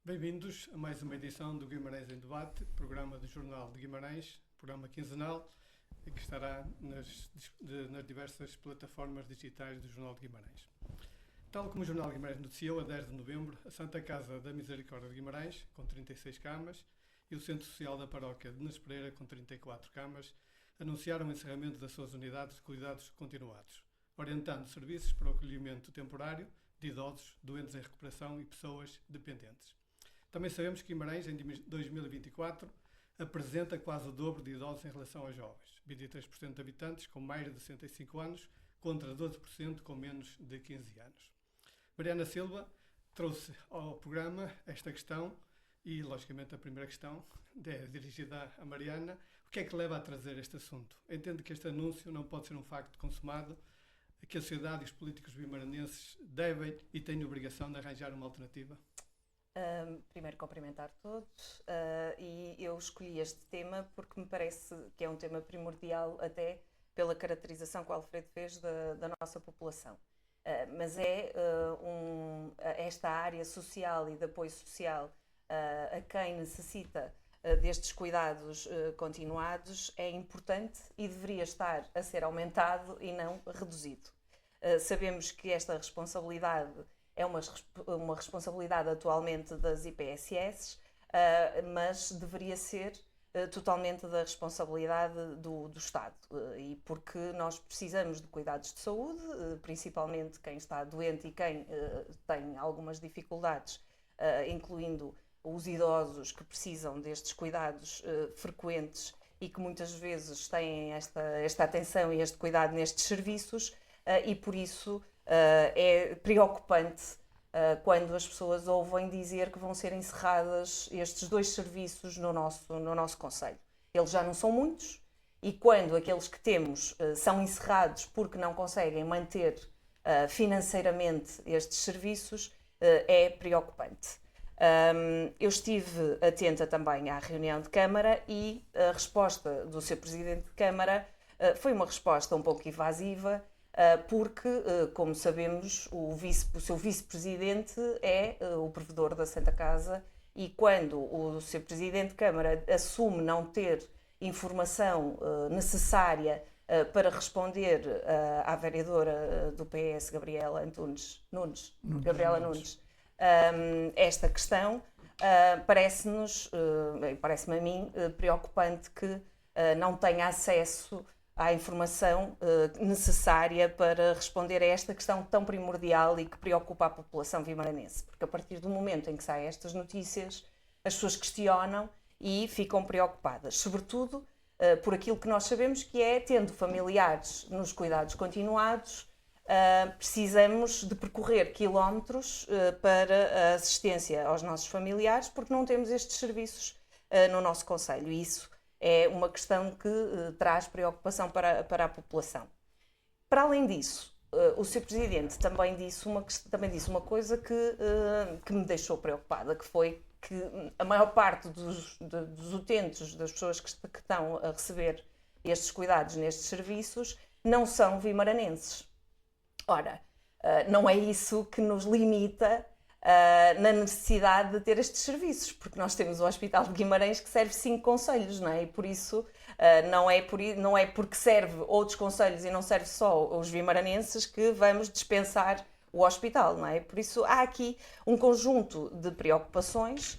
Bem-vindos a mais uma edição do Guimarães em Debate, programa do Jornal de Guimarães, programa quinzenal, que estará nas diversas plataformas digitais do Jornal de Guimarães. Tal como o Jornal de Guimarães noticiou, a 10 de novembro, a Santa Casa da Misericórdia de Guimarães, com 36 camas, e o Centro Social da Paróquia de Nes Pereira, com 34 camas, anunciaram o encerramento das suas unidades de cuidados continuados, orientando serviços para o acolhimento temporário de idosos, doentes em recuperação e pessoas dependentes. Também sabemos que Guimarães, em 2024, apresenta quase o dobro de idosos em relação aos jovens. 23% de habitantes com mais de 65 anos, contra 12% com menos de 15 anos. Mariana Silva trouxe ao programa esta questão e, logicamente, a primeira questão é dirigida a Mariana. O que é que leva a trazer este assunto? Entende que este anúncio não pode ser um facto consumado, que a sociedade e os políticos bimaranenses devem e têm a obrigação de arranjar uma alternativa? Primeiro cumprimentar todos e eu escolhi este tema porque me parece que é um tema primordial até pela caracterização que o Alfredo fez da nossa população. Mas esta área social e de apoio social a quem necessita destes cuidados continuados é importante e deveria estar a ser aumentado e não reduzido. Sabemos que esta responsabilidade é uma responsabilidade atualmente das IPSS, mas deveria ser totalmente da responsabilidade do Estado. E porque nós precisamos de cuidados de saúde, principalmente quem está doente e quem tem algumas dificuldades, incluindo os idosos que precisam destes cuidados frequentes e que muitas vezes têm esta atenção e este cuidado nestes serviços, e por isso é preocupante quando as pessoas ouvem dizer que vão ser encerradas estes dois serviços no nosso concelho. Eles já não são muitos e quando aqueles que temos são encerrados porque não conseguem manter financeiramente estes serviços, é preocupante. Eu estive atenta também à reunião de Câmara e a resposta do Sr. Presidente de Câmara foi uma resposta um pouco evasiva, porque, como sabemos, o seu vice-presidente é o provedor da Santa Casa e quando o Sr. Presidente de Câmara assume não ter informação necessária para responder à vereadora do PS, Gabriela Nunes, esta questão, parece-me a mim preocupante que não tenha acesso à informação necessária para responder a esta questão tão primordial e que preocupa a população vimaranense. Porque a partir do momento em que saem estas notícias, as pessoas questionam e ficam preocupadas. Sobretudo por aquilo que nós sabemos que é, tendo familiares nos cuidados continuados, precisamos de percorrer quilómetros para a assistência aos nossos familiares porque não temos estes serviços no nosso concelho. E isso é uma questão que traz preocupação para a população. Para além disso, o Sr. Presidente também disse uma coisa que me deixou preocupada, que foi que a maior parte dos utentes, das pessoas que estão a receber estes cuidados nestes serviços, não são vimaranenses. Ora, não é isso que nos limita na necessidade de ter estes serviços, porque nós temos o Hospital de Guimarães que serve 5 concelhos, não é? E por isso não é porque serve outros concelhos e não serve só os vimaranenses que vamos dispensar o hospital, não é? Por isso há aqui um conjunto de preocupações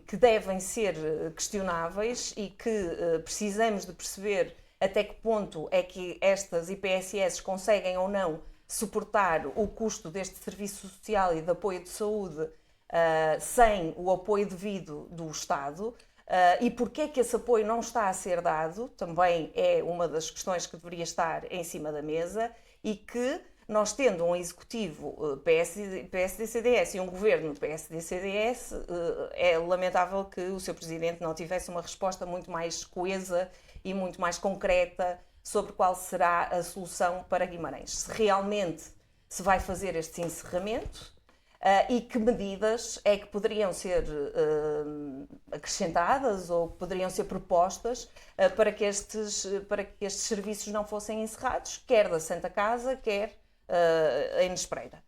que devem ser questionáveis e que precisamos de perceber até que ponto é que estas IPSS conseguem ou não suportar o custo deste serviço social e de apoio de saúde sem o apoio devido do Estado, e porque é que esse apoio não está a ser dado, também é uma das questões que deveria estar em cima da mesa, e que nós tendo um executivo PSD-CDS e um governo PSD-CDS, é lamentável que o Sr. Presidente não tivesse uma resposta muito mais coesa e muito mais concreta sobre qual será a solução para Guimarães. Se realmente se vai fazer este encerramento e que medidas é que poderiam ser acrescentadas ou poderiam ser propostas para que estes serviços não fossem encerrados, quer da Santa Casa, quer em Nes Pereira.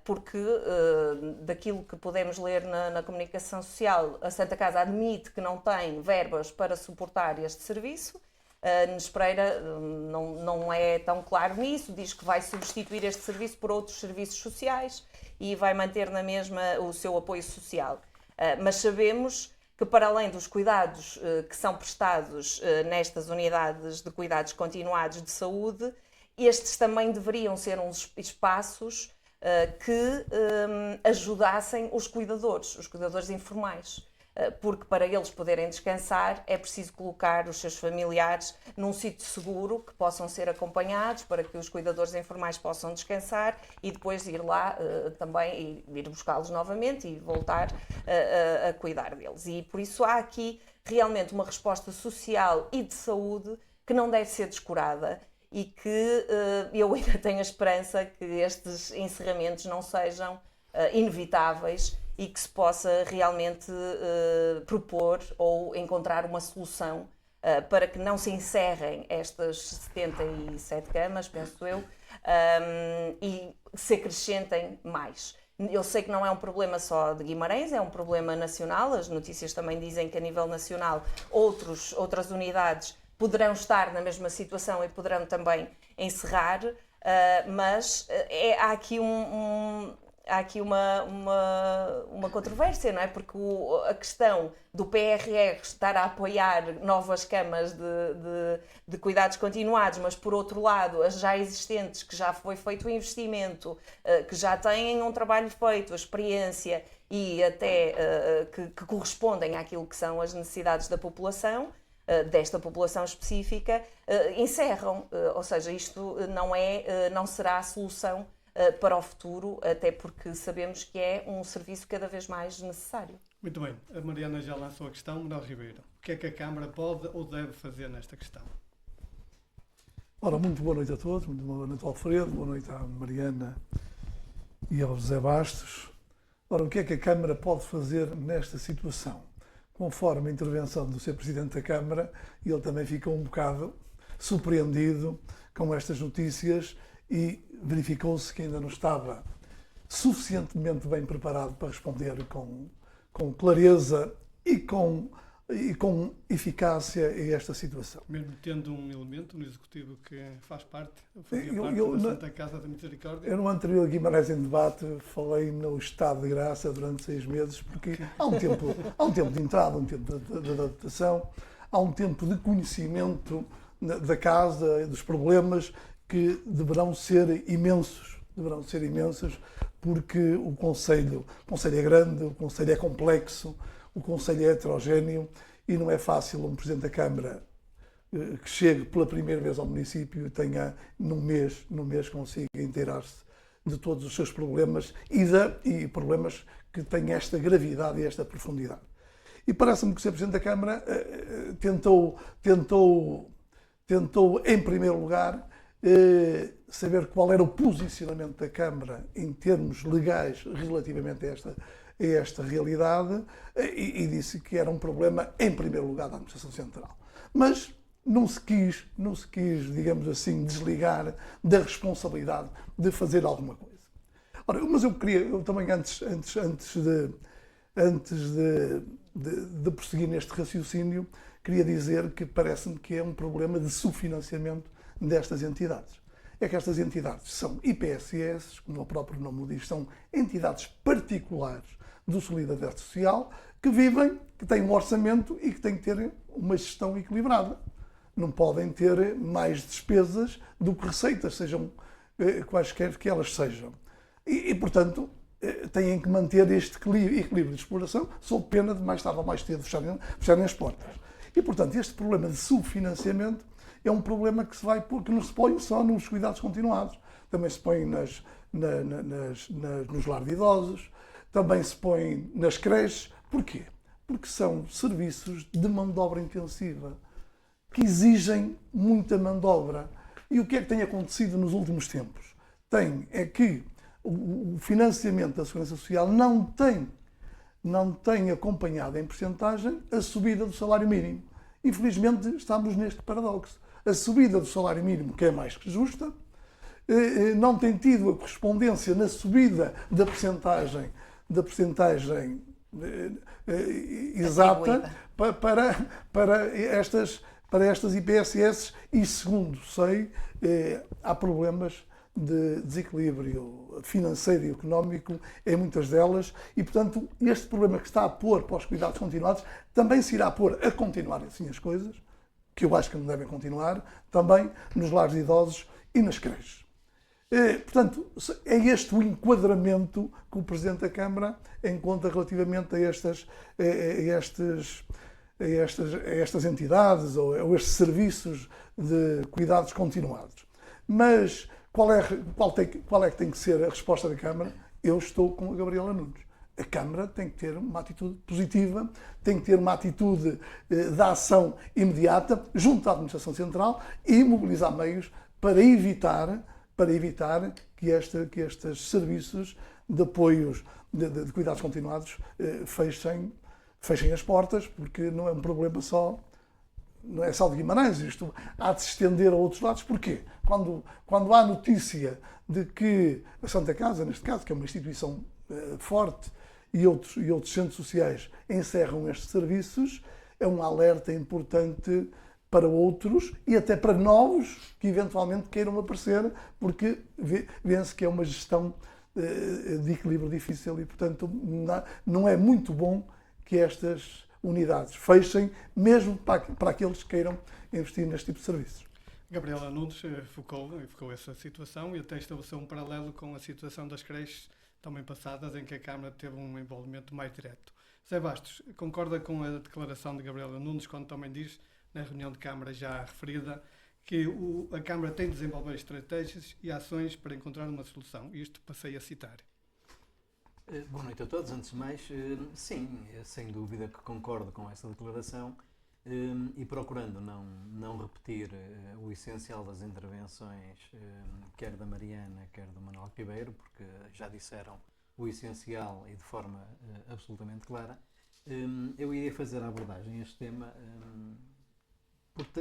porque daquilo que podemos ler na comunicação social, a Santa Casa admite que não tem verbas para suportar este serviço. Nunes Pereira não é tão claro nisso, diz que vai substituir este serviço por outros serviços sociais e vai manter na mesma o seu apoio social. Mas sabemos que, para além dos cuidados que são prestados nestas unidades de cuidados continuados de saúde, estes também deveriam ser uns espaços que ajudassem os cuidadores informais. Porque para eles poderem descansar é preciso colocar os seus familiares num sítio seguro, que possam ser acompanhados, para que os cuidadores informais possam descansar e depois ir lá também, e ir buscá-los novamente e voltar a cuidar deles. E por isso há aqui realmente uma resposta social e de saúde que não deve ser descurada e que eu ainda tenho a esperança que estes encerramentos não sejam inevitáveis e que se possa realmente propor ou encontrar uma solução para que não se encerrem estas 77 camas, penso eu, e se acrescentem mais. Eu sei que não é um problema só de Guimarães, é um problema nacional. As notícias também dizem que a nível nacional outras unidades poderão estar na mesma situação e poderão também encerrar, mas há aqui uma controvérsia, não é? Porque a questão do PRR estar a apoiar novas camas de cuidados continuados, mas por outro lado as já existentes, que já foi feito o investimento, que já têm um trabalho feito, a experiência e até que correspondem àquilo que são as necessidades da população, desta população específica, encerram. Ou seja, isto não será a solução para o futuro, até porque sabemos que é um serviço cada vez mais necessário. Muito bem, a Mariana já lançou a questão. Manuel Ribeiro, o que é que a Câmara pode ou deve fazer nesta questão? Ora, muito boa noite a todos, muito boa noite ao Alfredo, boa noite à Mariana e ao José Bastos. Ora, o que é que a Câmara pode fazer nesta situação? Conforme a intervenção do Sr. Presidente da Câmara, ele também ficou um bocado surpreendido com estas notícias e verificou-se que ainda não estava suficientemente bem preparado para responder com clareza e com eficácia a esta situação. Mesmo tendo um elemento no Executivo que faz parte, fazia parte da Santa Casa da Misericórdia? Eu, no anterior Guimarães em Debate, falei no estado de graça durante 6 meses, porque há um tempo de entrada, um tempo de adaptação, há um tempo de conhecimento da casa, dos problemas, que deverão ser imensos, porque o Conselho é grande, o Conselho é complexo, o Conselho é heterogéneo e não é fácil um Presidente da Câmara que chegue pela primeira vez ao município e tenha, num mês consiga inteirar-se de todos os seus problemas e problemas que têm esta gravidade e esta profundidade. E parece-me que o Sr. Presidente da Câmara tentou, em primeiro lugar, saber qual era o posicionamento da Câmara em termos legais relativamente a esta realidade e disse que era um problema, em primeiro lugar, da Administração Central. Mas não se quis, digamos assim, desligar da responsabilidade de fazer alguma coisa. Ora, mas eu também, antes de prosseguir neste raciocínio, queria dizer que parece-me que é um problema de subfinanciamento destas entidades. É que estas entidades são IPSS, como o próprio nome diz, são entidades particulares do Solidariedade Social que vivem, que têm um orçamento e que têm que ter uma gestão equilibrada. Não podem ter mais despesas do que receitas, sejam quaisquer que elas sejam. E portanto, têm que manter este equilíbrio de exploração, sob pena de mais tarde ou mais cedo fecharem as portas. E portanto, este problema de subfinanciamento é um problema que não se põe só nos cuidados continuados, também se põe nos lares de idosos, também se põe nas creches. Porquê? Porque são serviços de mão de obra intensiva, que exigem muita mão de obra. E o que é que tem acontecido nos últimos tempos? É que o financiamento da Segurança Social não tem acompanhado em percentagem a subida do salário mínimo. Infelizmente, estamos neste paradoxo. A subida do salário mínimo, que é mais que justa, não tem tido a correspondência na subida da percentagem exata para estas IPSS e, segundo sei, há problemas de desequilíbrio financeiro e económico em muitas delas e, portanto, este problema que está a pôr para os cuidados continuados também se irá pôr a continuar assim as coisas, que eu acho que não devem continuar, também nos lares de idosos e nas creches. Portanto, é este o enquadramento que o Presidente da Câmara encontra relativamente a estas entidades ou a estes serviços de cuidados continuados. Mas qual é que tem que ser a resposta da Câmara? Eu estou com a Gabriela Nunes. A Câmara tem que ter uma atitude positiva, tem que ter uma atitude de ação imediata junto à Administração Central e mobilizar meios para evitar que estes serviços de apoios de cuidados continuados fechem as portas, porque não é um problema não é só de Guimarães, isto há de se estender a outros lados. Porquê? Quando há notícia de que a Santa Casa, neste caso, que é uma instituição forte, e outros centros sociais encerram estes serviços, é um alerta importante para outros e até para novos que eventualmente queiram aparecer, porque vê-se que é uma gestão de equilíbrio difícil e, portanto, não é muito bom que estas unidades fechem, mesmo para aqueles que queiram investir neste tipo de serviços. Gabriela Nunes focou essa situação e até estabeleceu um paralelo com a situação das creches também passadas, em que a Câmara teve um envolvimento mais direto. Zé Bastos, concorda com a declaração de Gabriela Nunes quando também diz, na reunião de Câmara já referida, que a Câmara tem de desenvolver estratégias e ações para encontrar uma solução? Isto passei a citar. Boa noite a todos. Antes de mais, sim, sem dúvida que concordo com essa declaração e procurando não repetir o essencial das intervenções, quer da Mariana, quer do Manuel Ribeiro, porque já disseram o essencial e de forma absolutamente clara, eu iria fazer a abordagem a este tema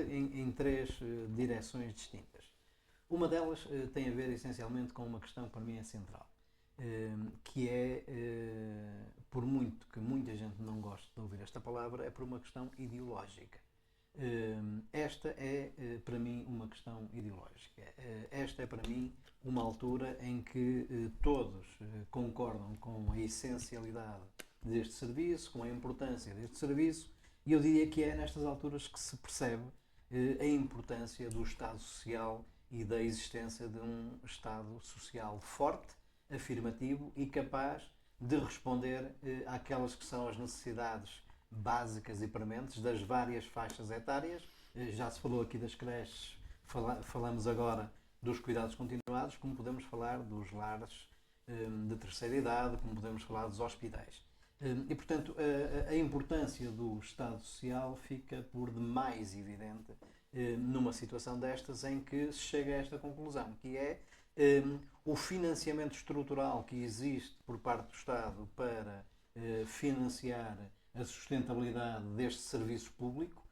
em três direções distintas. Uma delas tem a ver essencialmente com uma questão que para mim é central. Que é, por muito que muita gente não goste de ouvir esta palavra, é por uma questão ideológica. Esta é, para mim, uma questão ideológica. Esta é, para mim, uma altura em que todos concordam com a essencialidade deste serviço, com a importância deste serviço, e eu diria que é nestas alturas que se percebe a importância do Estado Social e da existência de um Estado Social forte, afirmativo e capaz de responder àquelas que são as necessidades básicas e prementes das várias faixas etárias. Já se falou aqui das creches, falamos agora dos cuidados continuados, como podemos falar dos lares de terceira idade, como podemos falar dos hospitais. E, portanto, a importância do Estado Social fica por demais evidente numa situação destas em que se chega a esta conclusão, que é o financiamento estrutural que existe por parte do Estado para financiar a sustentabilidade deste serviço público,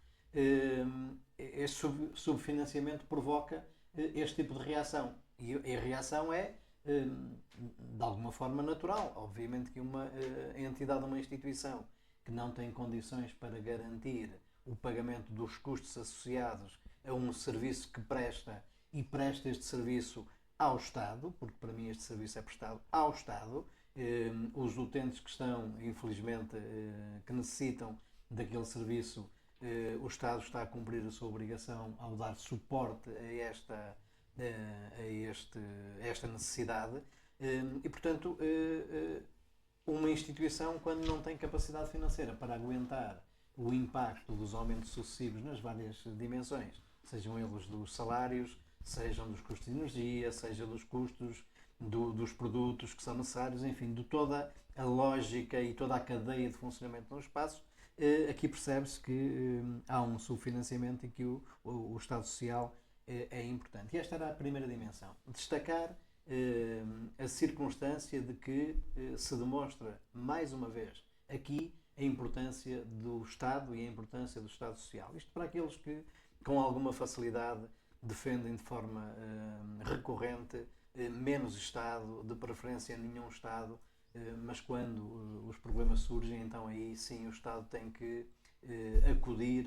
este subfinanciamento provoca este tipo de reação. E a reação é, de alguma forma, natural. Obviamente que uma entidade, uma instituição que não tem condições para garantir o pagamento dos custos associados a um serviço que presta e presta este serviço ao Estado, porque para mim este serviço é prestado ao Estado, os utentes que estão, infelizmente, que necessitam daquele serviço, o Estado está a cumprir a sua obrigação ao dar suporte a esta necessidade e, portanto, uma instituição, quando não tem capacidade financeira para aguentar o impacto dos aumentos sucessivos nas várias dimensões, sejam eles dos salários, sejam dos custos de energia, seja dos custos dos produtos que são necessários, enfim, de toda a lógica e toda a cadeia de funcionamento no espaço, aqui percebe-se que há um subfinanciamento e que o Estado Social é importante. E esta era a primeira dimensão. Destacar a circunstância de que se demonstra, mais uma vez, aqui a importância do Estado e a importância do Estado Social. Isto para aqueles que, com alguma facilidade, defendem de forma recorrente menos Estado, de preferência nenhum Estado, mas quando os problemas surgem, então aí sim o Estado tem que acudir,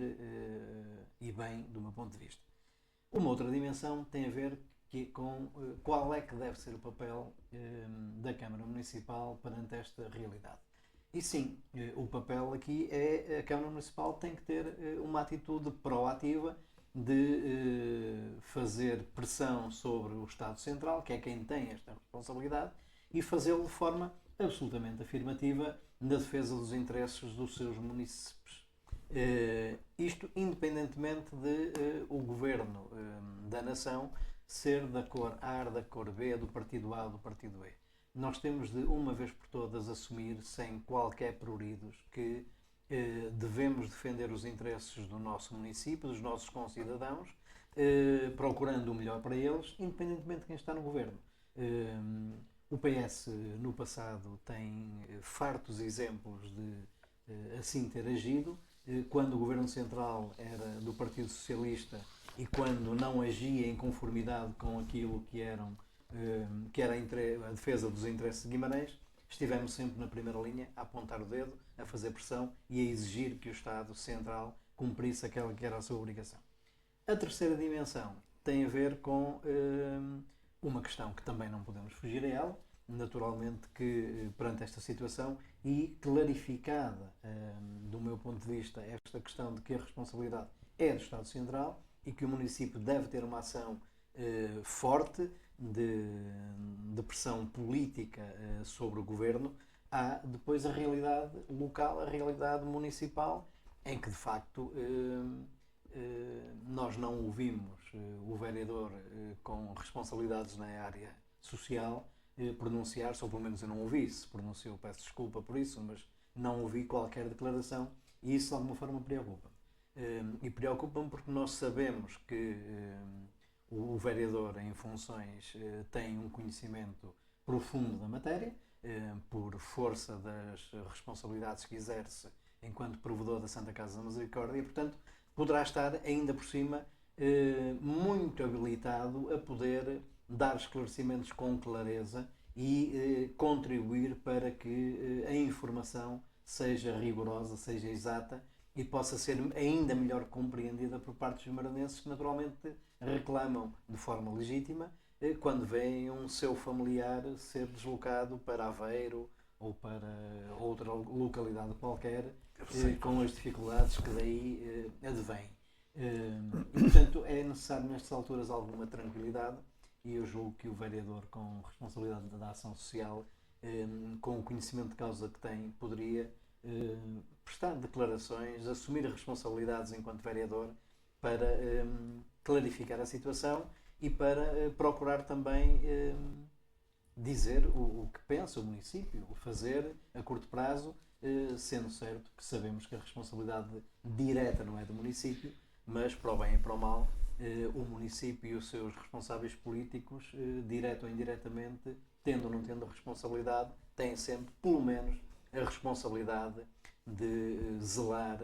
e bem, do meu ponto de vista. Uma outra dimensão tem a ver com qual é que deve ser o papel da Câmara Municipal perante esta realidade. E sim, o papel aqui é a Câmara Municipal tem que ter uma atitude proativa de fazer pressão sobre o Estado Central, que é quem tem esta responsabilidade, e fazê-lo de forma absolutamente afirmativa na defesa dos interesses dos seus municípios. Isto independentemente de o governo da nação ser da cor A, da cor B, do partido A ou do partido B. Nós temos de, uma vez por todas, assumir, sem qualquer pruridos, que devemos defender os interesses do nosso município, dos nossos concidadãos, procurando o melhor para eles, independentemente de quem está no governo. O PS, no passado, tem fartos exemplos de assim ter agido, quando o governo central era do Partido Socialista e quando não agia em conformidade com aquilo que era a defesa dos interesses de Guimarães, estivemos sempre na primeira linha a apontar o dedo, a fazer pressão e a exigir que o Estado Central cumprisse aquela que era a sua obrigação. A terceira dimensão tem a ver com uma questão que também não podemos fugir a ela, naturalmente que perante esta situação e clarificada do meu ponto de vista esta questão de que a responsabilidade é do Estado Central e que o município deve ter uma ação forte de pressão política sobre o governo, há depois a realidade local, a realidade municipal, em que de facto nós não ouvimos o vereador com responsabilidades na área social pronunciar-se, ou pelo menos eu não ouvi, se pronunciou, peço desculpa por isso, mas não ouvi qualquer declaração e isso de alguma forma preocupa-me. E preocupa-me porque nós sabemos que o vereador em funções tem um conhecimento profundo da matéria, por força das responsabilidades que exerce enquanto provedor da Santa Casa da Misericórdia e, portanto, poderá estar ainda por cima muito habilitado a poder dar esclarecimentos com clareza e contribuir para que a informação seja rigorosa, seja exata e possa ser ainda melhor compreendida por parte dos maranhenses que naturalmente reclamam de forma legítima quando veem um seu familiar ser deslocado para Aveiro ou para outra localidade qualquer com as dificuldades que daí advêm. E, portanto, é necessário nestas alturas alguma tranquilidade e eu julgo que o vereador com responsabilidade da ação social, com o conhecimento de causa que tem, poderia prestar declarações, assumir responsabilidades enquanto vereador para clarificar a situação e para procurar também dizer o que pensa o município, fazer a curto prazo, sendo certo que sabemos que a responsabilidade direta não é do município, mas para o bem e para o mal, o município e os seus responsáveis políticos, direto ou indiretamente, tendo ou não tendo a responsabilidade, têm sempre, pelo menos, a responsabilidade de zelar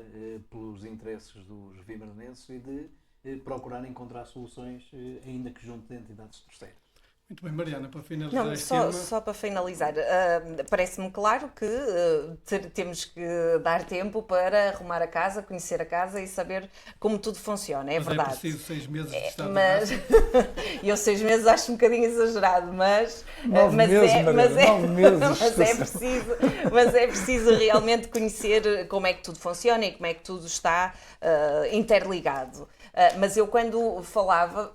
pelos interesses dos vimaranenses e de procurar encontrar soluções, ainda que junto de entidades terceiras. Muito bem, Mariana, para finalizar Não, este tema... só para finalizar, parece-me claro que temos que dar tempo para arrumar a casa, conhecer a casa e saber como tudo funciona, é verdade. Mas é preciso 6 meses de estado mas de graça. eu 6 meses acho um bocadinho exagerado, mas é preciso realmente conhecer como é que tudo funciona e como é que tudo está interligado. Mas eu quando falava,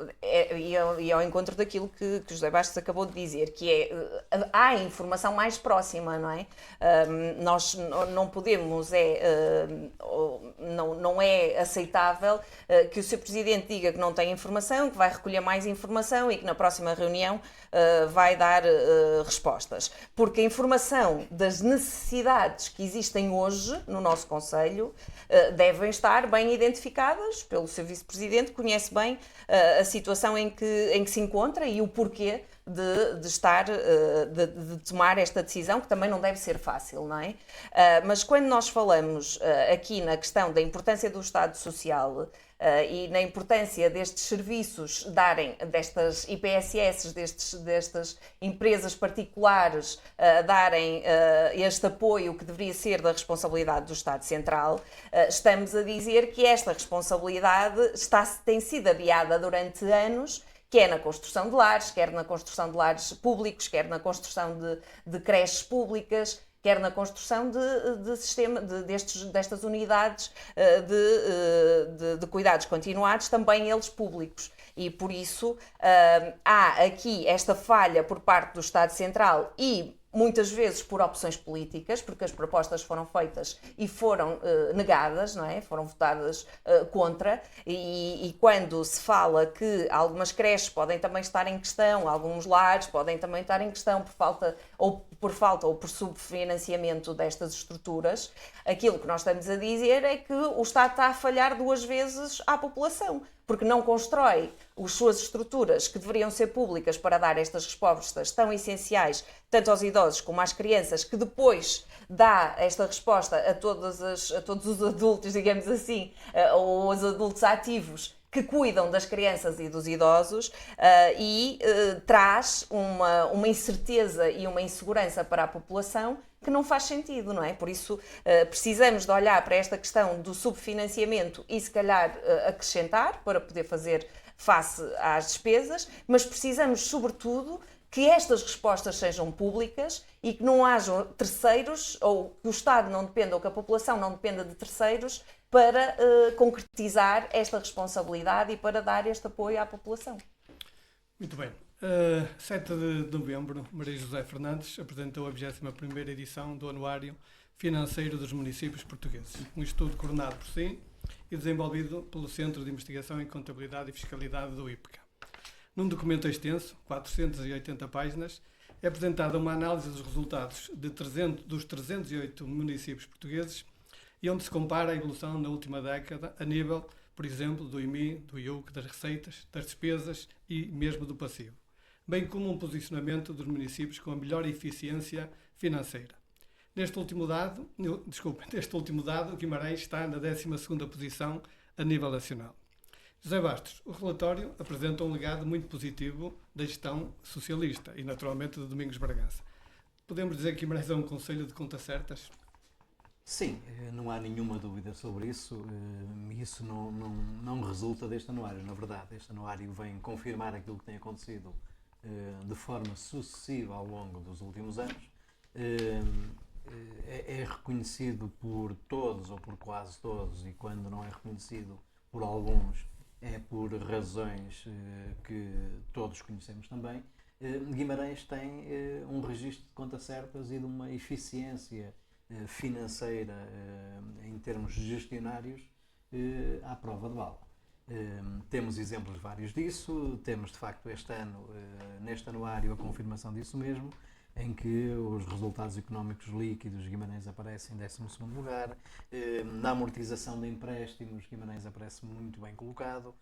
ia ao encontro daquilo que o José Bastos acabou de dizer, que é, há a informação mais próxima, não é? Nós não podemos, não é aceitável que o Sr. Presidente diga que não tem informação, que vai recolher mais informação e que na próxima reunião vai dar respostas. Porque a informação das necessidades que existem hoje no nosso Conselho devem estar bem identificadas pelo Sr. Vice-Presidente, que conhece bem a situação em que se encontra e o porquê de tomar esta decisão, que também não deve ser fácil, não é? Mas quando nós falamos aqui na questão da importância do Estado Social, e na importância destes serviços destas IPSS, destas empresas particulares, darem este apoio que deveria ser da responsabilidade do Estado Central, estamos a dizer que esta responsabilidade tem sido adiada durante anos, quer na construção de lares, quer na construção de lares públicos, quer na construção de creches públicas, quer na construção destas unidades de cuidados continuados, também eles públicos. E por isso há aqui esta falha por parte do Estado Central e muitas vezes por opções políticas, porque as propostas foram feitas e foram negadas, não é? Foram votadas contra, e quando se fala que algumas creches podem também estar em questão, alguns lares podem também estar em questão por falta ou por subfinanciamento destas estruturas, aquilo que nós estamos a dizer é que o Estado está a falhar duas vezes à população, porque não constrói as suas estruturas que deveriam ser públicas para dar estas respostas tão essenciais, tanto aos idosos como às crianças, que depois dá esta resposta a todos os adultos, digamos assim, ou os adultos ativos que cuidam das crianças e dos idosos, e traz uma incerteza e uma insegurança para a população que não faz sentido, não é? Por isso precisamos de olhar para esta questão do subfinanciamento e se calhar acrescentar para poder fazer face às despesas, mas precisamos sobretudo que estas respostas sejam públicas e que não hajam terceiros, ou que o Estado não dependa, ou que a população não dependa de terceiros para concretizar esta responsabilidade e para dar este apoio à população. Muito bem. 7 de novembro, Maria José Fernandes apresentou a 21ª edição do Anuário Financeiro dos Municípios Portugueses, um estudo coordenado por si e desenvolvido pelo Centro de Investigação em Contabilidade e Fiscalidade do IPCA. Num documento extenso, 480 páginas, é apresentada uma análise dos resultados dos 308 municípios portugueses e onde se compara a evolução na última década a nível, por exemplo, do IMI, do IUC, das receitas, das despesas e mesmo do passivo, bem como um posicionamento dos municípios com a melhor eficiência financeira. Neste último dado, Guimarães está na 12ª posição a nível nacional. José Bastos, o relatório apresenta um legado muito positivo da gestão socialista e, naturalmente, de Domingos Bragança. Podemos dizer que Guimarães é um concelho de contas certas? Sim, não há nenhuma dúvida sobre isso. Isso não resulta deste anuário, na verdade. Este anuário vem confirmar aquilo que tem acontecido de forma sucessiva ao longo dos últimos anos. É reconhecido por todos ou por quase todos, e quando não é reconhecido por alguns, é por razões que todos conhecemos também. Guimarães tem um registro de contas certas e de uma eficiência financeira em termos gestionários à prova de bala. Temos exemplos vários disso, temos de facto este ano, neste anuário, a confirmação disso mesmo, em que os resultados económicos líquidos Guimarães aparece em 12º lugar, na amortização de empréstimos Guimarães aparece muito bem colocado,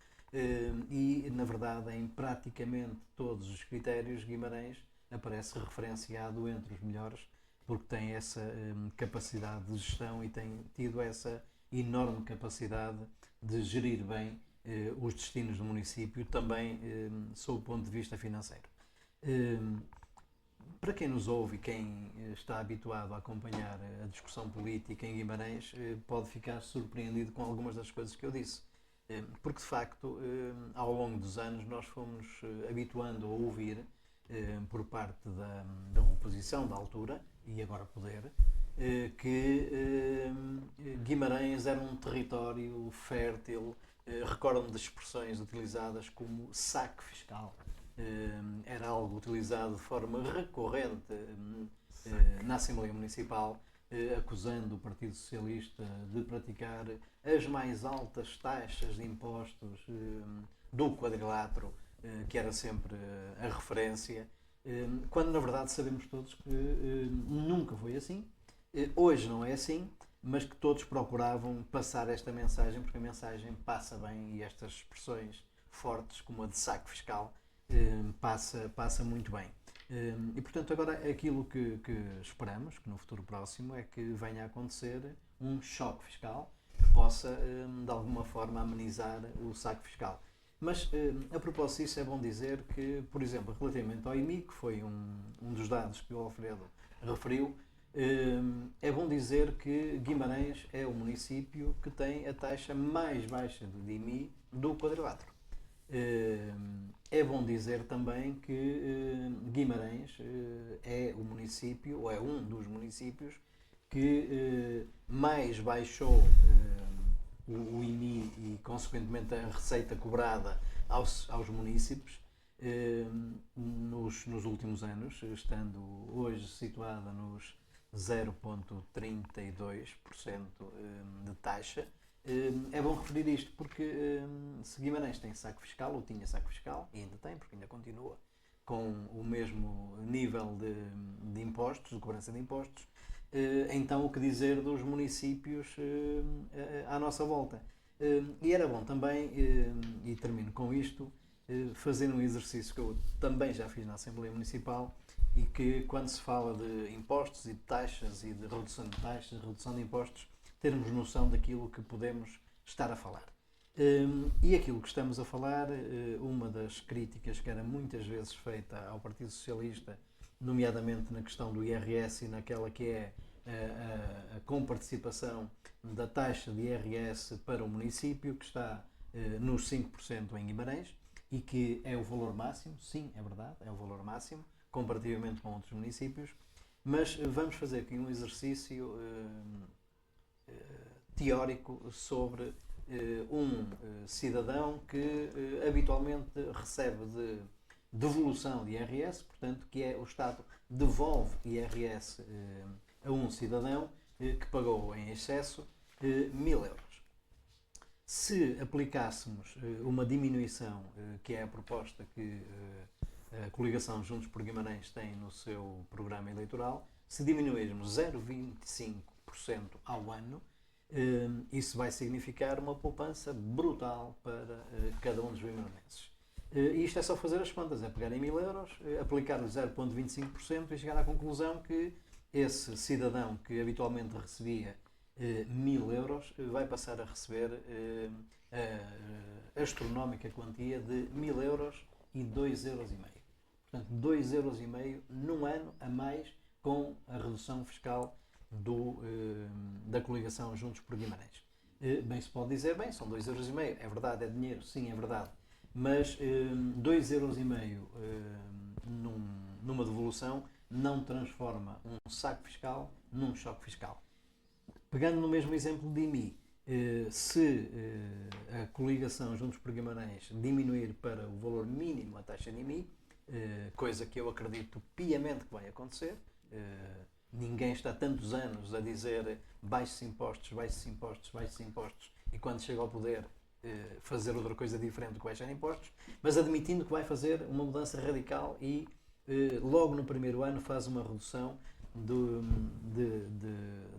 e na verdade em praticamente todos os critérios Guimarães aparece referenciado entre os melhores, porque tem essa capacidade de gestão e tem tido essa enorme capacidade de gerir bem os destinos do município, também sob o ponto de vista financeiro. Para quem nos ouve e quem está habituado a acompanhar a discussão política em Guimarães, pode ficar surpreendido com algumas das coisas que eu disse. Porque, de facto, ao longo dos anos nós fomos habituando a ouvir, por parte da oposição da altura, e agora poder, que Guimarães era um território fértil. Recordo-me de expressões utilizadas como saque fiscal. Era algo utilizado de forma recorrente na Assembleia Municipal, acusando o Partido Socialista de praticar as mais altas taxas de impostos do quadrilátero, que era sempre a referência, quando na verdade sabemos todos que nunca foi assim. Hoje não é assim, mas que todos procuravam passar esta mensagem, porque a mensagem passa bem e estas expressões fortes, como a de saque fiscal, passa muito bem. E portanto agora aquilo que esperamos, que no futuro próximo, é que venha a acontecer um choque fiscal, possa, de alguma forma, amenizar o saco fiscal. Mas, a propósito disso, é bom dizer que, por exemplo, relativamente ao IMI, que foi um dos dados que o Alfredo referiu, é bom dizer que Guimarães é o município que tem a taxa mais baixa de IMI do quadrilátero. É bom dizer também que Guimarães é o município, ou é um dos municípios, que mais baixou o IMI e, consequentemente, a receita cobrada aos municípios nos últimos anos, estando hoje situada nos 0,32% de taxa. É bom referir isto porque se Guimarães tem saco fiscal, ou tinha saco fiscal, e ainda tem, porque ainda continua com o mesmo nível de impostos, de cobrança de impostos, então o que dizer dos municípios à nossa volta. E era bom também, e termino com isto, fazer um exercício que eu também já fiz na Assembleia Municipal, e que quando se fala de impostos e de taxas e de redução de taxas, redução de impostos, termos noção daquilo que podemos estar a falar. E aquilo que estamos a falar, uma das críticas que era muitas vezes feita ao Partido Socialista, nomeadamente na questão do IRS e naquela que é a comparticipação da taxa de IRS para o município, que está nos 5% em Guimarães, e que é o valor máximo, sim, é verdade, é o valor máximo, comparativamente com outros municípios, mas vamos fazer aqui um exercício teórico sobre um cidadão que habitualmente recebe de devolução de IRS, portanto, que é o Estado devolve IRS a um cidadão que pagou em excesso 1.000 euros. Se aplicássemos uma diminuição, que é a proposta que a coligação Juntos por Guimarães tem no seu programa eleitoral, se diminuirmos 0,25% ao ano, isso vai significar uma poupança brutal para cada um dos guimarãeses. E isto é só fazer as contas, é pegar em 1.000 euros, aplicar o 0,25% e chegar à conclusão que esse cidadão que habitualmente recebia 1.000 euros vai passar a receber a astronómica quantia de 1.000 euros e 2,5 euros. Portanto, 2,5 euros num ano a mais com a redução fiscal da coligação Juntos por Guimarães. Bem, se pode dizer, bem, são 2,5 euros, é verdade, é dinheiro, sim, é verdade, mas 2,5 euros numa devolução não transforma um saco fiscal num choque fiscal. Pegando no mesmo exemplo de IMI, se a coligação Juntos por Guimarães diminuir para o valor mínimo a taxa de IMI, coisa que eu acredito piamente que vai acontecer, ninguém está tantos anos a dizer baixos impostos, baixos impostos, baixos impostos, e quando chega ao poder fazer outra coisa diferente do que baixar impostos, mas admitindo que vai fazer uma mudança radical e logo no primeiro ano faz uma redução de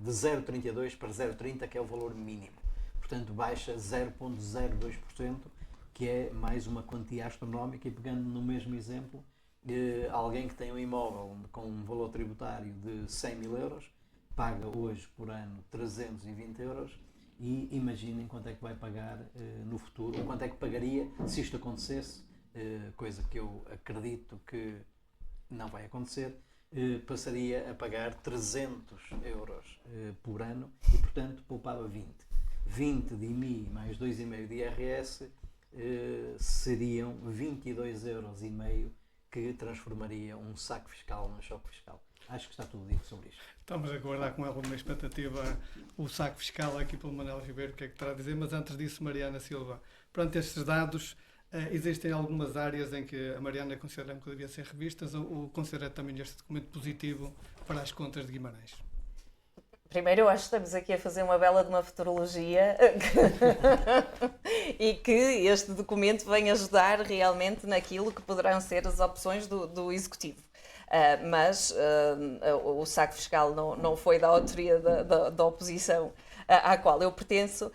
0,32 para 0,30, que é o valor mínimo. Portanto, baixa 0,02%, que é mais uma quantia astronómica. E pegando no mesmo exemplo, alguém que tem um imóvel com um valor tributário de 100.000 euros, paga hoje por ano 320 euros, e imaginem quanto é que vai pagar no futuro, ou quanto é que pagaria se isto acontecesse, coisa que eu acredito que não vai acontecer. Passaria a pagar 300 euros por ano e, portanto, poupava 20 de IMI mais 2,5 de IRS, seriam 22,5 euros que transformaria um saco fiscal num choque fiscal. Acho que está tudo dito sobre isto. Estamos a aguardar com alguma expectativa o saco fiscal aqui pelo Manuel Ribeiro, o que é que terá a dizer, mas antes disso, Mariana Silva, perante estes dados, existem algumas áreas em que a Mariana considera que deviam ser revistas ou considera também este documento positivo para as contas de Guimarães? Primeiro, eu acho que estamos aqui a fazer uma bela de uma futurologia e que este documento vem ajudar realmente naquilo que poderão ser as opções do Executivo. Mas o saco fiscal não foi da autoria da oposição à qual eu pertenço,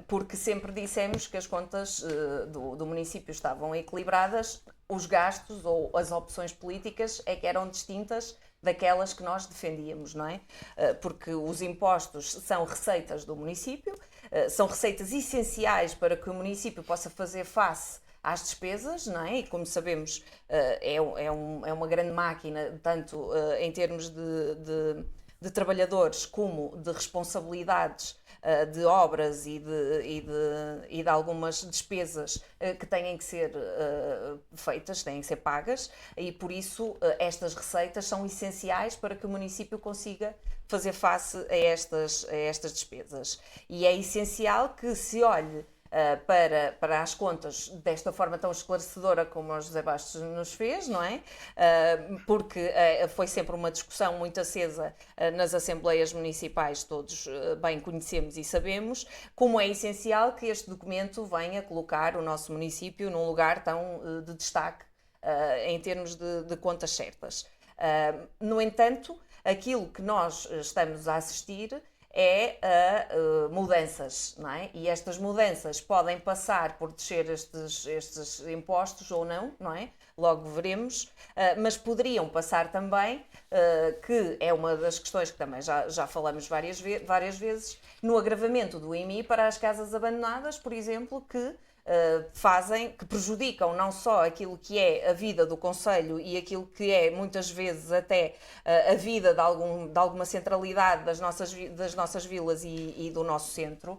porque sempre dissemos que as contas do município estavam equilibradas, os gastos ou as opções políticas é que eram distintas daquelas que nós defendíamos, não é? Porque os impostos são receitas do município, são receitas essenciais para que o município possa fazer face às despesas, não é? E como sabemos, é uma grande máquina, tanto em termos de trabalhadores como de responsabilidades de obras e de algumas despesas que têm que ser feitas, têm que ser pagas, e por isso estas receitas são essenciais para que o município consiga fazer face a estas despesas. E é essencial que se olhe para as contas desta forma tão esclarecedora como o José Bastos nos fez, não é? Porque foi sempre uma discussão muito acesa nas assembleias municipais, todos bem conhecemos e sabemos, como é essencial que este documento venha colocar o nosso município num lugar tão de destaque em termos de contas certas. No entanto, aquilo que nós estamos a assistir é a mudanças, não é? E estas mudanças podem passar por descer estes impostos ou não é? Logo veremos, mas poderiam passar também, que é uma das questões que também já falamos várias vezes, no agravamento do IMI para as casas abandonadas, por exemplo, que prejudicam não só aquilo que é a vida do concelho e aquilo que é muitas vezes até a vida de alguma centralidade das nossas vilas e do nosso centro,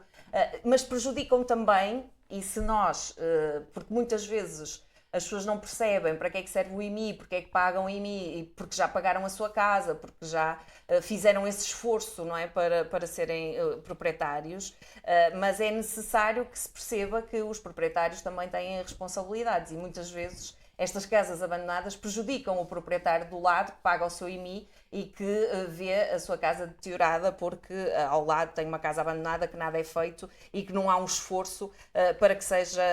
mas prejudicam também, e se nós, porque muitas vezes as pessoas não percebem para que é que serve o IMI, porque é que pagam o IMI, porque já pagaram a sua casa, porque já fizeram esse esforço, não é, para serem proprietários, mas é necessário que se perceba que os proprietários também têm responsabilidades e muitas vezes estas casas abandonadas prejudicam o proprietário do lado que paga o seu IMI e que vê a sua casa deteriorada porque ao lado tem uma casa abandonada que nada é feito e que não há um esforço para que seja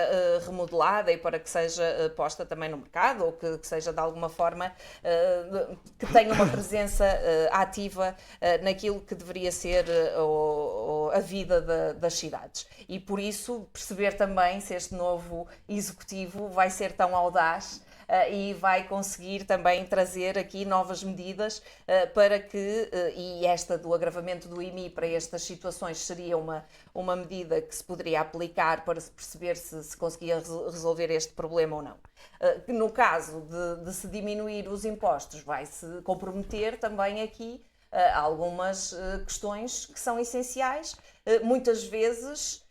remodelada e para que seja posta também no mercado ou que seja de alguma forma que tenha uma presença ativa naquilo que deveria ser a vida das cidades. E por isso perceber também se este novo executivo vai ser tão audaz e vai conseguir também trazer aqui novas medidas para que, e esta do agravamento do IMI para estas situações seria uma medida que se poderia aplicar para se perceber se conseguia resolver este problema ou não. No caso de se diminuir os impostos, vai-se comprometer também aqui algumas questões que são essenciais, muitas vezes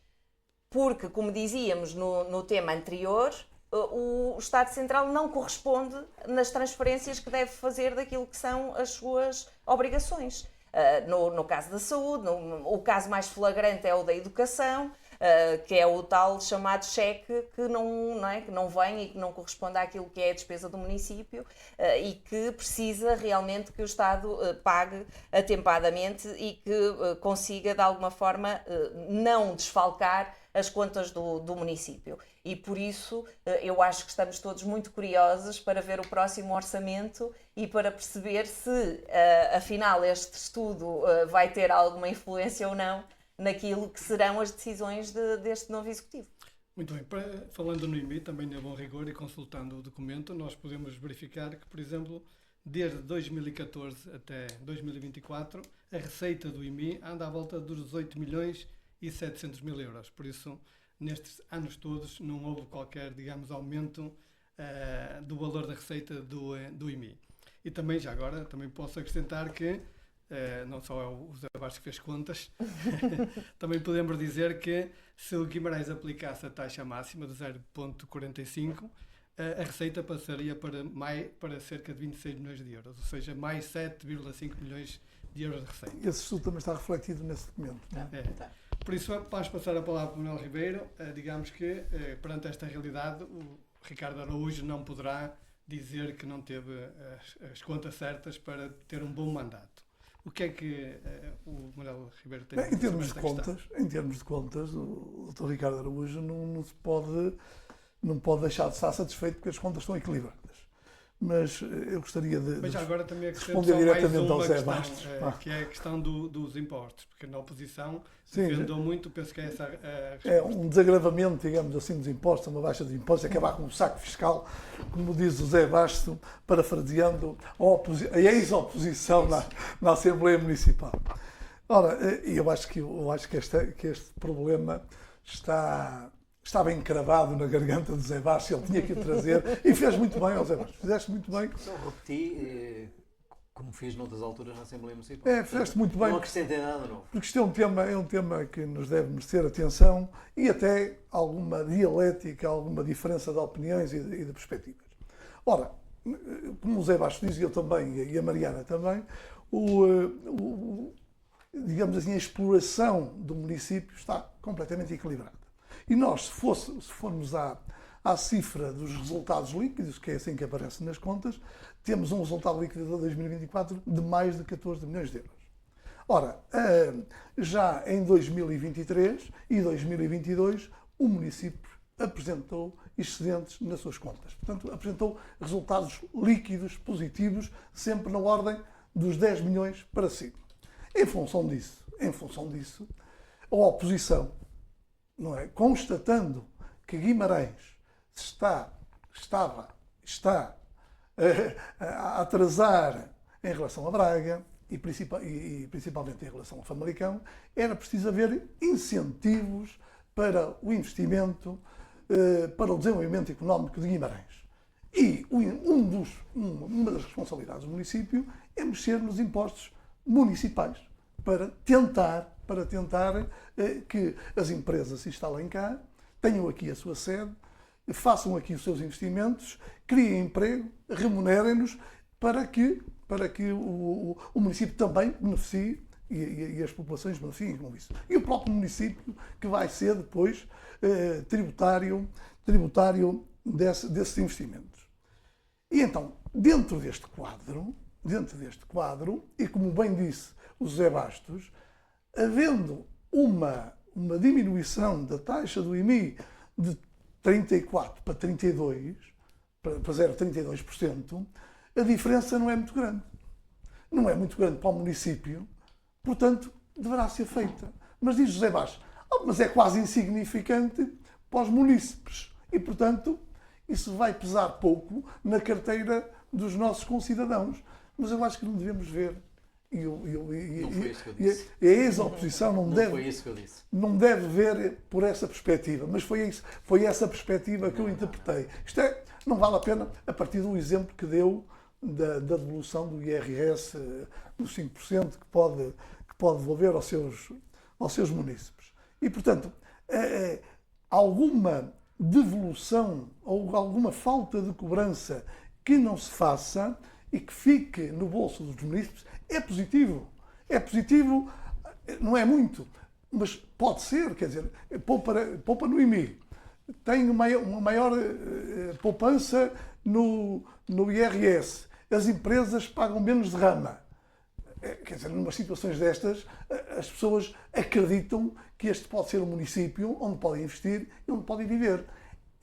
porque, como dizíamos no tema anterior, o Estado Central não corresponde nas transferências que deve fazer daquilo que são as suas obrigações. No caso da saúde, o caso mais flagrante é o da educação, que é o tal chamado cheque que não vem e que não corresponde àquilo que é a despesa do município e que precisa realmente que o Estado pague atempadamente e que consiga, de alguma forma, não desfalcar as contas do município. E por isso eu acho que estamos todos muito curiosos para ver o próximo orçamento e para perceber se, afinal, este estudo vai ter alguma influência ou não naquilo que serão as decisões deste novo Executivo. Muito bem. Falando no IMI, também de bom rigor e consultando o documento, nós podemos verificar que, por exemplo, desde 2014 até 2024, a receita do IMI anda à volta dos 18 milhões e 700 mil euros. Por isso, nestes anos todos, não houve qualquer, digamos, aumento do valor da receita do IMI. E também, já agora, também posso acrescentar que, não só é o José Bastos que fez contas, também podemos dizer que se o Guimarães aplicasse a taxa máxima de 0,45, a receita passaria para cerca de 26 milhões de euros, ou seja, mais 7,5 milhões de euros de receita. Esse estudo também está refletido nesse documento. Tá. Por isso, vamos passar a palavra para o Manuel Ribeiro. Digamos que, perante esta realidade, o Ricardo Araújo não poderá dizer que não teve as contas certas para ter um bom mandato. O que é que o Manuel Ribeiro tem a dizer sobre esta questão? Em termos de contas, o Dr. Ricardo Araújo não pode deixar de estar satisfeito porque as contas estão equilibradas. Mas eu gostaria de Mas agora também responder diretamente ao Zé Bastos. Que é a questão dos impostos, porque na oposição defendeu muito, penso que é essa a resposta. É um desagravamento, digamos assim, dos impostos, uma baixa dos impostos, acabar com o saco fiscal, como diz o Zé Bastos, parafraseando a ex-oposição na Assembleia Municipal. Ora, eu acho que este problema está bem cravado na garganta do Zé Bastos, ele tinha que o trazer e fez muito bem, Zé Bastos, fizeste muito bem. Só repeti, como fiz noutras alturas na Assembleia Municipal. Fizeste muito bem. Não acrescentei nada novo. Porque isto é um tema que nos deve merecer atenção e até alguma dialética, alguma diferença de opiniões e de perspectivas. Ora, como o Zé Bastos diz, e eu também, e a Mariana também, digamos assim, a exploração do município está completamente equilibrada. E nós, se formos à cifra dos resultados líquidos, que é assim que aparece nas contas, temos um resultado líquido de 2024 de mais de 14 milhões de euros. Ora, já em 2023 e 2022, o município apresentou excedentes nas suas contas. Portanto, apresentou resultados líquidos, positivos, sempre na ordem dos 10 milhões para cima. Em função disso, a oposição, não é, constatando que Guimarães está a atrasar em relação a Braga e principalmente em relação ao Famalicão, era preciso haver incentivos para o investimento, para o desenvolvimento económico de Guimarães. E uma das responsabilidades do município é mexer nos impostos municipais para tentar que as empresas se instalem cá, tenham aqui a sua sede, façam aqui os seus investimentos, criem emprego, remunerem-nos para que o município também beneficie e as populações beneficiem com isso. E o próprio município que vai ser depois tributário desses investimentos. E então, dentro deste quadro, e como bem disse o José Bastos, havendo uma diminuição da taxa do IMI de 34% para 32%, para 0,32%, a diferença não é muito grande. Não é muito grande para o município, portanto, deverá ser feita. Mas diz José Bastos, mas é quase insignificante para os munícipes e, portanto, isso vai pesar pouco na carteira dos nossos concidadãos. Mas eu acho que não devemos ver. Não foi isso que eu disse. A ex-oposição não deve ver por essa perspectiva, mas foi essa perspectiva que eu interpretei. Não vale a pena, a partir do exemplo que deu da devolução do IRS dos 5% que pode devolver aos seus munícipes. E, portanto, alguma devolução ou alguma falta de cobrança que não se faça e que fique no bolso dos munícipes é positivo. É positivo, não é muito, mas pode ser, quer dizer, poupa no IMI, tem uma maior poupança no IRS, as empresas pagam menos derrama. Quer dizer, numas situações destas, as pessoas acreditam que este pode ser um município onde podem investir e onde podem viver.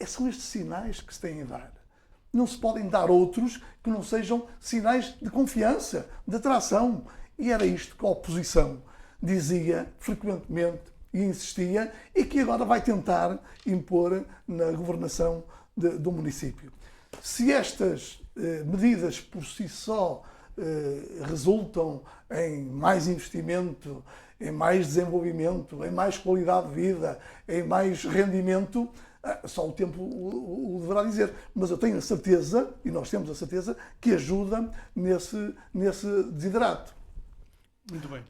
São estes sinais que se têm a dar. Não se podem dar outros que não sejam sinais de confiança, de atração. E era isto que a oposição dizia frequentemente e insistia e que agora vai tentar impor na governação do município. Se estas medidas por si só resultam em mais investimento, em mais desenvolvimento, em mais qualidade de vida, em mais rendimento, só o tempo o deverá dizer. Mas eu tenho a certeza, e nós temos a certeza, que ajuda nesse desiderato. Muito bem.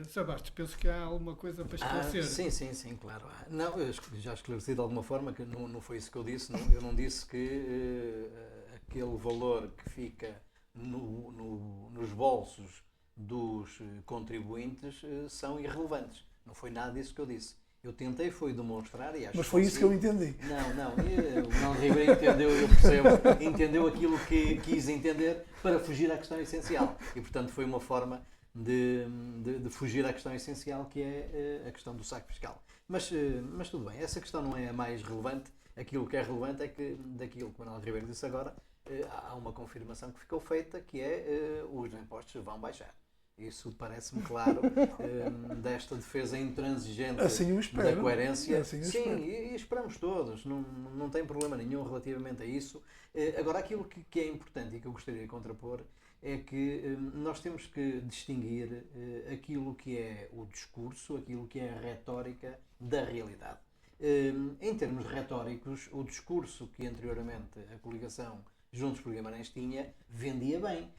Sr. Bastos, penso que há alguma coisa para esclarecer. Sim, claro. Não, eu já esclareci de alguma forma que não foi isso que eu disse. Eu não disse que aquele valor que fica nos bolsos dos contribuintes são irrelevantes. Não foi nada disso que eu disse. Eu tentei foi demonstrar e acho Mas foi isso que eu entendi. Não. O Manuel Ribeiro entendeu, eu percebo, entendeu aquilo que quis entender para fugir à questão essencial. E, portanto, foi uma forma de fugir à questão essencial, que é a questão do saco fiscal. Mas tudo bem, essa questão não é a mais relevante. Aquilo que é relevante é que, daquilo que o Manuel Ribeiro disse agora, há uma confirmação que ficou feita, que é os impostos vão baixar. Isso parece-me claro, desta defesa intransigente assim da coerência. Assim sim, e esperamos todos, não tem problema nenhum relativamente a isso. Agora, aquilo que é importante e que eu gostaria de contrapor é que nós temos que distinguir aquilo que é o discurso, aquilo que é a retórica da realidade. Em termos retóricos, o discurso que anteriormente a coligação Juntos por Guimarães tinha, vendia bem.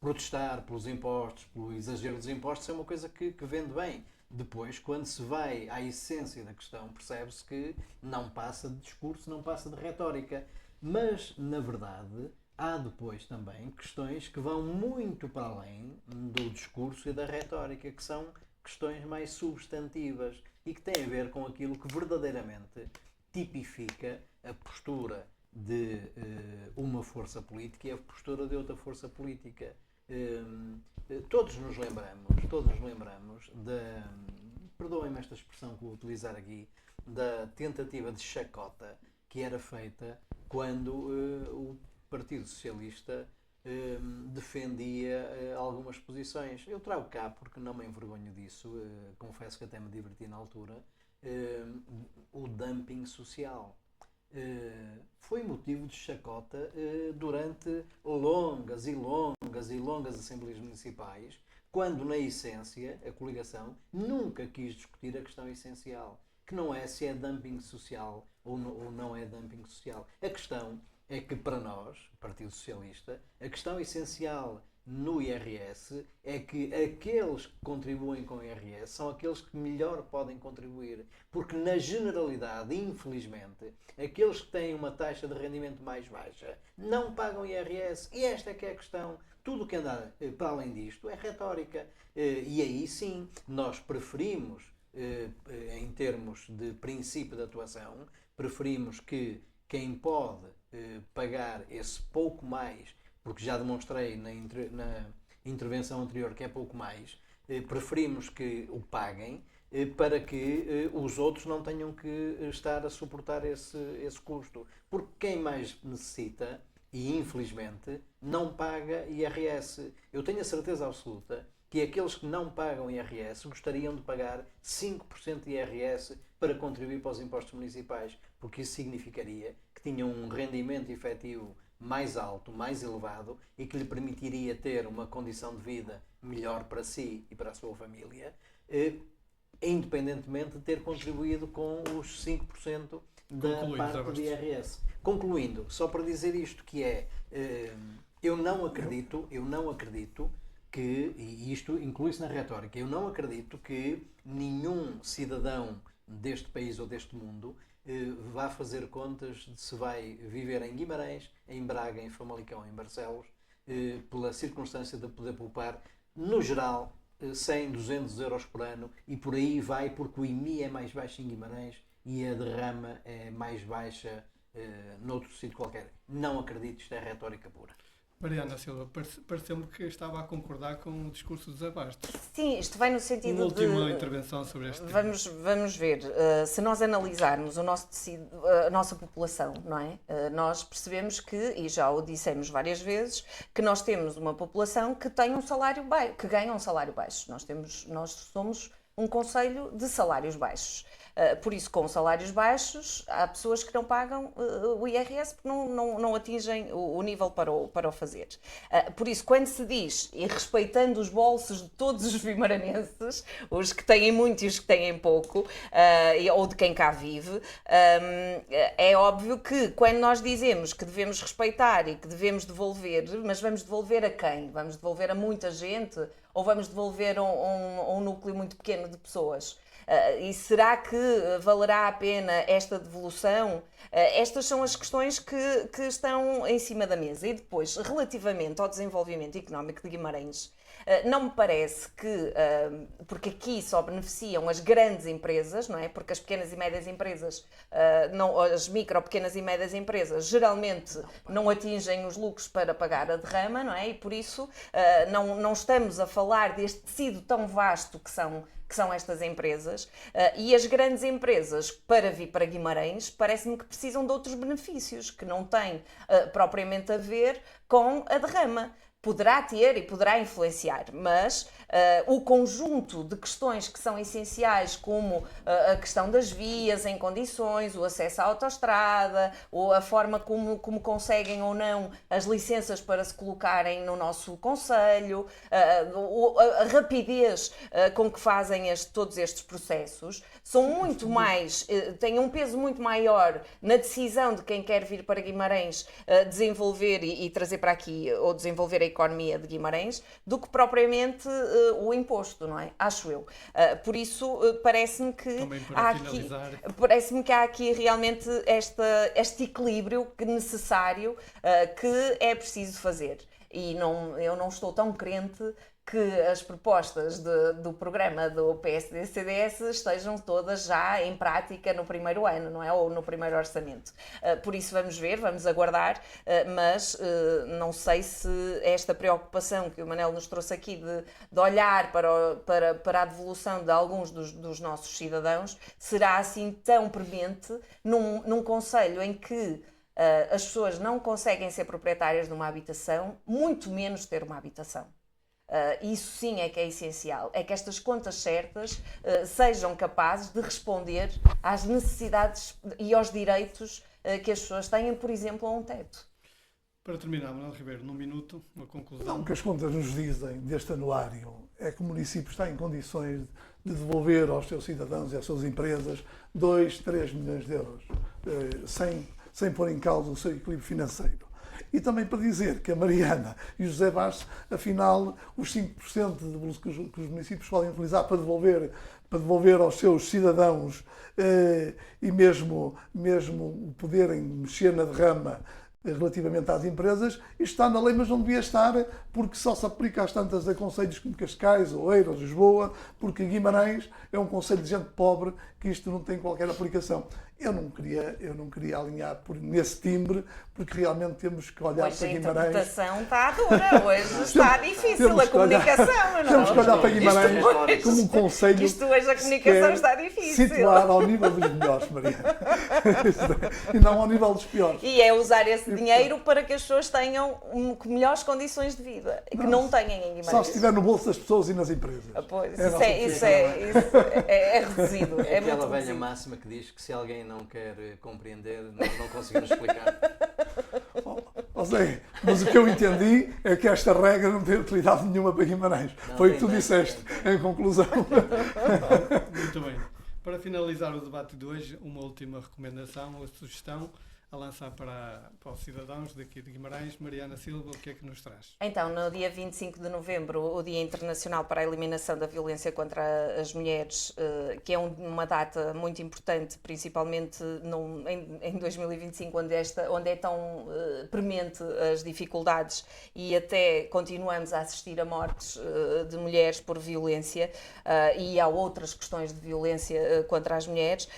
Protestar pelos impostos, pelo exagero dos impostos, é uma coisa que vende bem. Depois, quando se vai à essência da questão, percebe-se que não passa de discurso, não passa de retórica. Mas, na verdade, há depois também questões que vão muito para além do discurso e da retórica, que são questões mais substantivas e que têm a ver com aquilo que verdadeiramente tipifica a postura de uma força política e a postura de outra força política. Todos nos lembramos da, perdoem-me esta expressão que vou utilizar aqui, da tentativa de chacota que era feita quando o Partido Socialista defendia algumas posições. Eu trago cá, porque não me envergonho disso, confesso que até me diverti na altura, o dumping social. Foi motivo de chacota durante longas assembleias municipais, quando na essência a coligação nunca quis discutir a questão essencial, que não é se é dumping social ou não é dumping social. A questão é que para nós, Partido Socialista, a questão essencial no IRS é que aqueles que contribuem com o IRS são aqueles que melhor podem contribuir, porque na generalidade, infelizmente, aqueles que têm uma taxa de rendimento mais baixa não pagam IRS, e esta é que é a questão. Tudo o que anda para além disto é retórica, e aí sim nós preferimos, em termos de princípio de atuação, preferimos que quem pode pagar esse pouco mais, porque já demonstrei na intervenção anterior que é pouco mais, preferimos que o paguem para que os outros não tenham que estar a suportar esse custo. Porque quem mais necessita, e infelizmente, não paga IRS. Eu tenho a certeza absoluta que aqueles que não pagam IRS gostariam de pagar 5% de IRS para contribuir para os impostos municipais, porque isso significaria que tinham um rendimento efetivo mais alto, mais elevado, e que lhe permitiria ter uma condição de vida melhor para si e para a sua família, independentemente de ter contribuído com os 5% da parte de IRS. Concluindo, só para dizer isto, que é, eu não acredito que, e isto inclui-se na retórica, eu não acredito que nenhum cidadão deste país ou deste mundo vá fazer contas de se vai viver em Guimarães, em Braga, em Famalicão, em Barcelos, pela circunstância de poder poupar, no geral, 100, 200 euros por ano, e por aí vai, porque o IMI é mais baixo em Guimarães e a derrama é mais baixa noutro sítio qualquer. Não acredito, isto é retórica pura. Mariana Silva, pareceu-me que estava a concordar com o discurso dos abastos. Sim, isto vai no sentido Uma última intervenção sobre este tema. Vamos ver, se nós analisarmos o nosso tecido, a nossa população, não é? Nós percebemos que, e já o dissemos várias vezes, que nós temos uma população que tem um salário baixo, que ganha um salário baixo. Nós somos um concelho de salários baixos. Por isso, com salários baixos, há pessoas que não pagam o IRS porque não atingem o nível para o fazer. Por isso, quando se diz, e respeitando os bolsos de todos os vimaranenses, os que têm muito e os que têm pouco, ou de quem cá vive, é óbvio que quando nós dizemos que devemos respeitar e que devemos devolver, mas vamos devolver a quem? Vamos devolver a muita gente ou vamos devolver a um núcleo muito pequeno de pessoas? E será que valerá a pena esta devolução? Estas são as questões que estão em cima da mesa. E depois, relativamente ao desenvolvimento económico de Guimarães, não me parece que, porque aqui só beneficiam as grandes empresas, não é? Porque as pequenas e médias empresas, as micro, pequenas e médias empresas, geralmente não atingem os lucros para pagar a derrama, não é? E por isso não estamos a falar deste tecido tão vasto que são estas empresas, e as grandes empresas, para vir para Guimarães, parece-me que precisam de outros benefícios, que não têm propriamente a ver com a derrama. poderá ter e poderá influenciar, mas o conjunto de questões que são essenciais, como a questão das vias em condições, o acesso à autoestrada, ou a forma como conseguem ou não as licenças para se colocarem no nosso concelho, a rapidez com que fazem todos estes processos, são muito mais, têm um peso muito maior na decisão de quem quer vir para Guimarães desenvolver e trazer para aqui, ou desenvolver a economia de Guimarães, do que propriamente o imposto, não é? Acho eu. Por isso, parece-me que há aqui realmente este equilíbrio necessário que é preciso fazer. E eu não estou tão crente que as propostas do programa do PSD-CDS estejam todas já em prática no primeiro ano, não é? Ou no primeiro orçamento. Por isso vamos ver, vamos aguardar, mas não sei se esta preocupação que o Manel nos trouxe aqui de olhar para a devolução de alguns dos nossos cidadãos será assim tão premente num concelho em que as pessoas não conseguem ser proprietárias de uma habitação, muito menos ter uma habitação. Isso sim é que é essencial, é que estas contas certas sejam capazes de responder às necessidades e aos direitos que as pessoas têm, por exemplo, a um teto. Para terminar, Manuel Ribeiro, num minuto, uma conclusão. Não, o que as contas nos dizem deste anuário é que o município está em condições de devolver aos seus cidadãos e às suas empresas 2, 3 milhões de euros, sem pôr em causa o seu equilíbrio financeiro. E também para dizer que a Mariana e o José Bastos, afinal, os 5% que os municípios podem utilizar para devolver aos seus cidadãos e mesmo poderem mexer na derrama relativamente às empresas, isto está na lei, mas não devia estar, porque só se aplica às tantas a concelhos como Cascais, Oeiras, ou Lisboa, porque Guimarães é um concelho de gente pobre que isto não tem qualquer aplicação. Eu não queria alinhar nesse timbre, porque realmente temos que olhar para Guimarães. A interpretação está dura, hoje está difícil a comunicação, não? Temos que olhar para Guimarães como um concelho. Isto hoje a comunicação está difícil. Situar ao nível dos melhores, Mariana. E não ao nível dos piores. E é usar esse dinheiro para que as pessoas tenham melhores condições de vida, que não têm em Guimarães. Só se estiver no bolso das pessoas e nas empresas. Pois, isso é reduzido. É aquela velha máxima que diz que se alguém não quer compreender, não conseguimos explicar. Mas o que eu entendi é que esta regra não tem utilidade nenhuma para Guimarães. Foi o que tu disseste em conclusão. Muito bem. Para finalizar o debate de hoje, uma última recomendação ou sugestão a lançar para os cidadãos daqui de Guimarães. Mariana Silva, o que é que nos traz? Então, no dia 25 de novembro, o Dia Internacional para a Eliminação da Violência contra as Mulheres, que é uma data muito importante, principalmente em 2025, onde é tão premente as dificuldades e até continuamos a assistir a mortes de mulheres por violência e há outras questões de violência contra as mulheres.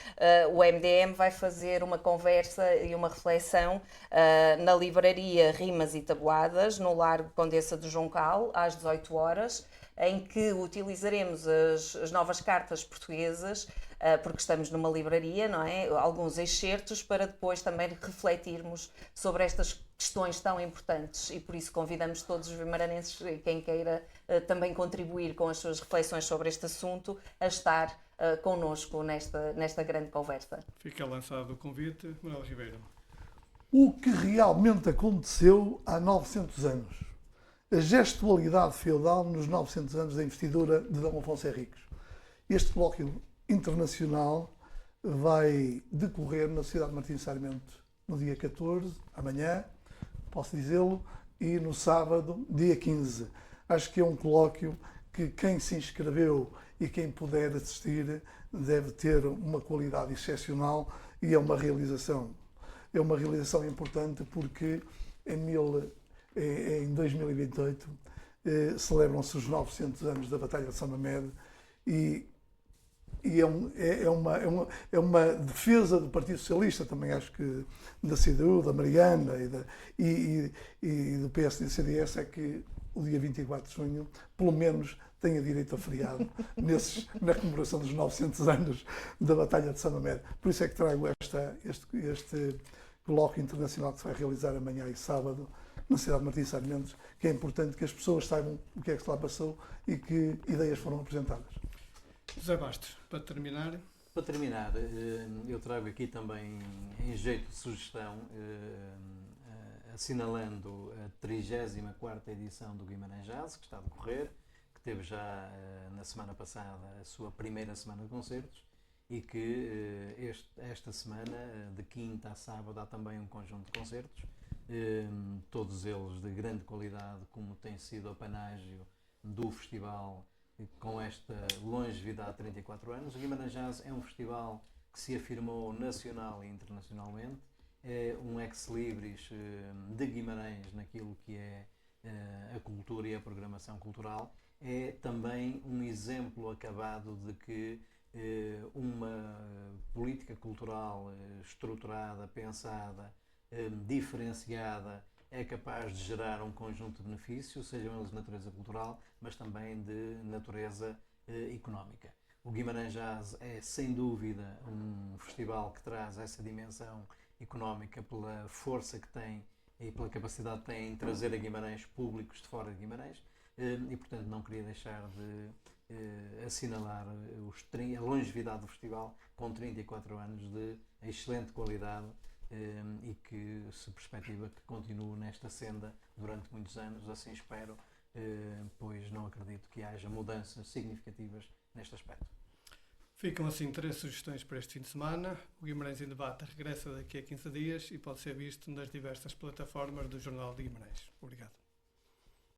O MDM vai fazer uma conversa e uma reflexão na livraria Rimas e Tabuadas, no Largo Condessa do Juncal, às 18 horas, em que utilizaremos as novas cartas portuguesas, porque estamos numa livraria, não é? Alguns excertos para depois também refletirmos sobre estas questões tão importantes e por isso convidamos todos os vimaranenses, quem queira também contribuir com as suas reflexões sobre este assunto, a estar connosco nesta grande conversa. Fica lançado o convite. Manuel Ribeiro. O que realmente aconteceu há 900 anos. A gestualidade feudal nos 900 anos da investidura de Dom Afonso Henriques. Este colóquio internacional vai decorrer na Sociedade Martins Sarmento no dia 14, amanhã, posso dizê-lo, e no sábado, dia 15. Acho que é um colóquio que quem se inscreveu e quem puder assistir deve ter uma qualidade excepcional e é uma realização importante porque em 2028 celebram-se os 900 anos da Batalha de São Mamede e é uma defesa do Partido Socialista, também acho que da CDU, da Mariana e do PSD-CDS, é que o dia 24 de junho, pelo menos, tenha direito a feriado na comemoração dos 900 anos da Batalha de São Mamede. Por isso é que trago este colóquio internacional que se vai realizar amanhã e sábado na cidade de Martins de Sarmentos, que é importante que as pessoas saibam o que é que se lá passou e que ideias foram apresentadas. José Bastos, para terminar. Para terminar, eu trago aqui também, em jeito de sugestão, assinalando a 34ª edição do Guimarães Jazz, que está a decorrer, que teve já na semana passada a sua primeira semana de concertos e que esta semana, de quinta a sábado, há também um conjunto de concertos, todos eles de grande qualidade, como tem sido o panágio do festival com esta longevidade de 34 anos. O Guimarães Jazz é um festival que se afirmou nacional e internacionalmente, é um ex-libris de Guimarães naquilo que é a cultura e a programação cultural. É também um exemplo acabado de que uma política cultural estruturada, pensada, diferenciada, é capaz de gerar um conjunto de benefícios, sejam eles de natureza cultural, mas também de natureza económica. O Guimarães Jazz é, sem dúvida, um festival que traz essa dimensão económica pela força que tem e pela capacidade que tem em trazer a Guimarães públicos de fora de Guimarães e, portanto, não queria deixar de assinalar a longevidade do festival com 34 anos de excelente qualidade e que se perspectiva que continue nesta senda durante muitos anos, assim espero, pois não acredito que haja mudanças significativas neste aspecto. Ficam assim 3 sugestões para este fim de semana. O Guimarães em Debate regressa daqui a 15 dias e pode ser visto nas diversas plataformas do Jornal de Guimarães. Obrigado.